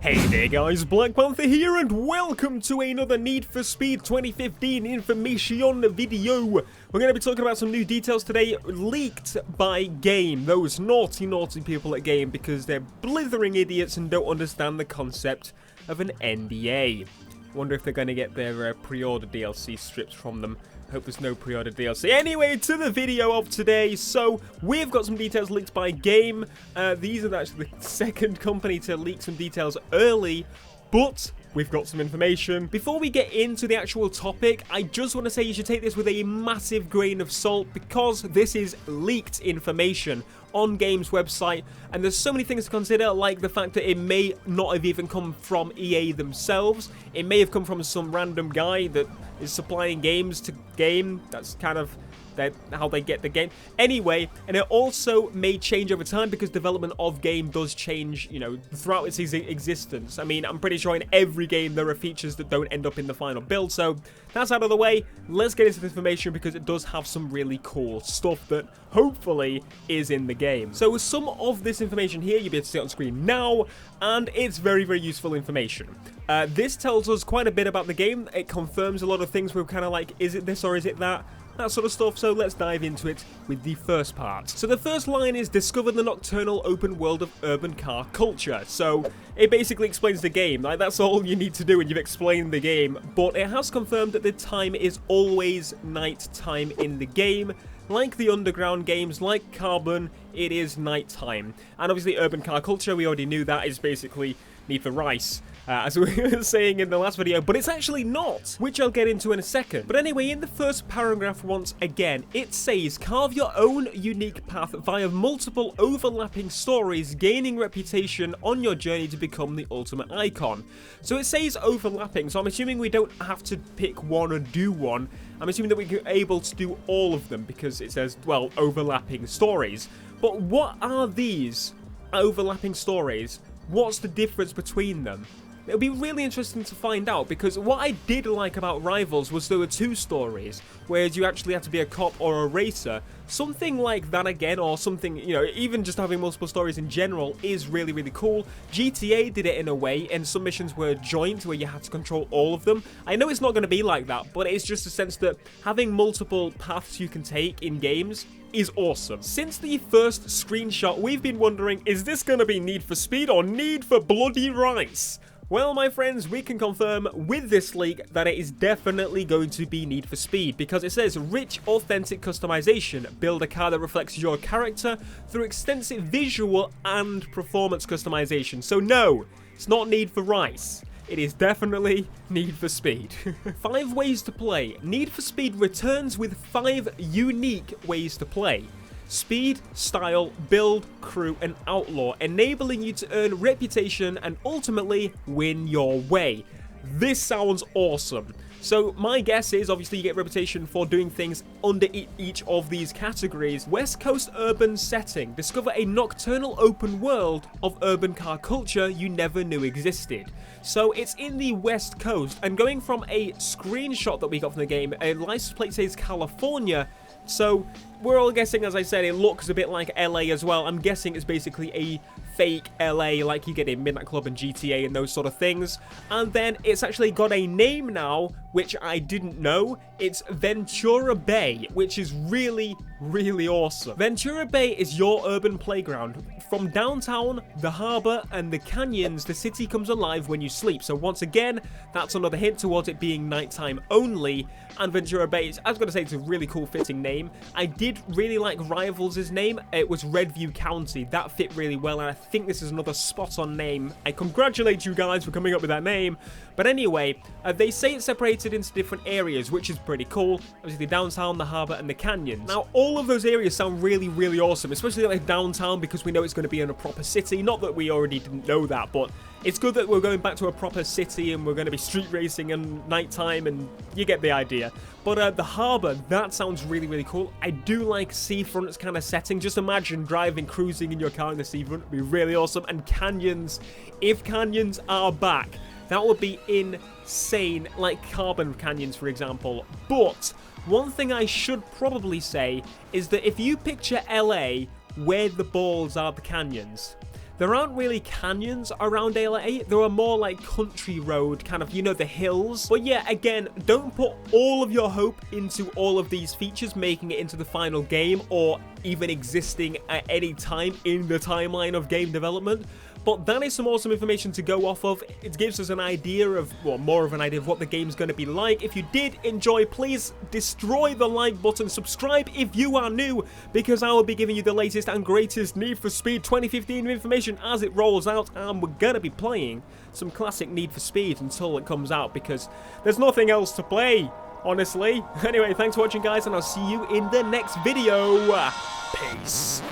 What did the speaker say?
Hey there guys, BlackPanthaa here and welcome to another Need for Speed 2015 information video. We're going to be talking about some new details today leaked by Game, those naughty people at Game, because they're blithering idiots and don't understand the concept of an NDA. Wonder if they're going to get their pre-order DLC stripped from them. Hope there's no pre-order DLC. Anyway, to the video of today. So, we've got some details leaked by Game. These are actually the second company to leak some details early, but we've got some information. Before we get into the actual topic, I just want to say you should take this with a massive grain of salt because this is leaked information on Game's website, and there's so many things to consider, like the fact that it may not have even come from EA themselves. It may have come from some random guy that is supplying games to Game. That's kind of how they get the game. Anyway, and it also may change over time because development of Game does change, you know, throughout its existence. I mean, I'm pretty sure in every game there are features that don't end up in the final build, so that's out of the way. Let's get into the information because it does have some really cool stuff that hopefully is in the game. So with some of this information here, you'll be able to see it on screen now, and it's very, very useful information. This tells us quite a bit about the game. It confirms a lot of things. We're kind of like, is it this or is it that? That sort of stuff, so let's dive into it with the first part. So the first line is discover the nocturnal open world of urban car culture. So it basically explains the game. Like, that's all you need to do and you've explained the game, but it has confirmed that the time is always night time in the game. Like the underground games, like Carbon, it is night time. And obviously urban car culture, we already knew that is basically Need for Rice. As we were saying in the last video, but it's actually not, which I'll get into in a second. But anyway, in the first paragraph once again, it says, carve your own unique path via multiple overlapping stories, gaining reputation on your journey to become the ultimate icon. So it says overlapping, so I'm assuming we don't have to pick one or do one. I'm assuming that we're able to do all of them because it says, well, overlapping stories. But what are these overlapping stories? What's the difference between them? It'll be really interesting to find out, because what I did like about Rivals was there were two stories, whereas you actually had to be a cop or a racer. Something like that again, or something, you know, even just having multiple stories in general is really, really cool. GTA did it in a way, and some missions were joint where you had to control all of them. I know it's not going to be like that, but it's just a sense that having multiple paths you can take in games is awesome. Since the first screenshot, we've been wondering, is this going to be Need for Speed or Need for Bloody Rice? Well, my friends, we can confirm with this leak that it is definitely going to be Need for Speed, because it says rich, authentic customization. Build a car that reflects your character through extensive visual and performance customization. So no, it's not Need for Rice. It is definitely Need for Speed. 5 ways to play. Need for Speed returns with 5 unique ways to play. Speed, style, build, crew, and outlaw, enabling you to earn reputation and ultimately win your way. This sounds awesome. So my guess is, obviously, you get reputation for doing things under each of these categories. West Coast urban setting. Discover a nocturnal open world of urban car culture you never knew existed. So it's in the West Coast, and going from a screenshot that we got from the game, a license plate says California. So we're all guessing, as I said, it looks a bit like LA as well. I'm guessing it's basically a fake LA like you get in Midnight Club and GTA and those sort of things. And then it's actually got a name now, which I didn't know. It's Ventura Bay, which is really, really awesome. Ventura Bay is your urban playground. From downtown, the harbor, and the canyons, the city comes alive when you sleep. So once again, that's another hint towards it being nighttime only. And Ventura Bay, I was going to say it's a really cool fitting name. I did really like Rivals' name. It was Redview County. That fit really well, and I think this is another spot-on name. I congratulate you guys for coming up with that name. But anyway, they say it's separated into different areas, which is pretty cool. Obviously, downtown, the harbor, and the canyons. Now, all of those areas sound really, really awesome, especially like downtown, because we know it's going to be in a proper city. Not that we already didn't know that, but it's good that we're going back to a proper city and we're going to be street racing and nighttime, and you get the idea. But the harbor, that sounds really, really cool. I do like seafront kind of setting. Just imagine driving, cruising in your car in the seafront. It'd be really awesome. And canyons, if canyons are back, that would be insane, like Carbon Canyons, for example. But one thing I should probably say is that if you picture LA where the balls are the canyons, there aren't really canyons around Daylight 8. There are more like country road, kind of, you know, the hills. But yeah, again, don't put all of your hope into all of these features making it into the final game or even existing at any time in the timeline of game development. But that is some awesome information to go off of. It gives us an idea of, well, more of an idea of what the game's going to be like. If you did enjoy, please destroy the like button. Subscribe if you are new, because I will be giving you the latest and greatest Need for Speed 2015 information as it rolls out. And we're going to be playing some classic Need for Speed until it comes out, because there's nothing else to play, honestly. Anyway, thanks for watching, guys, and I'll see you in the next video. Peace.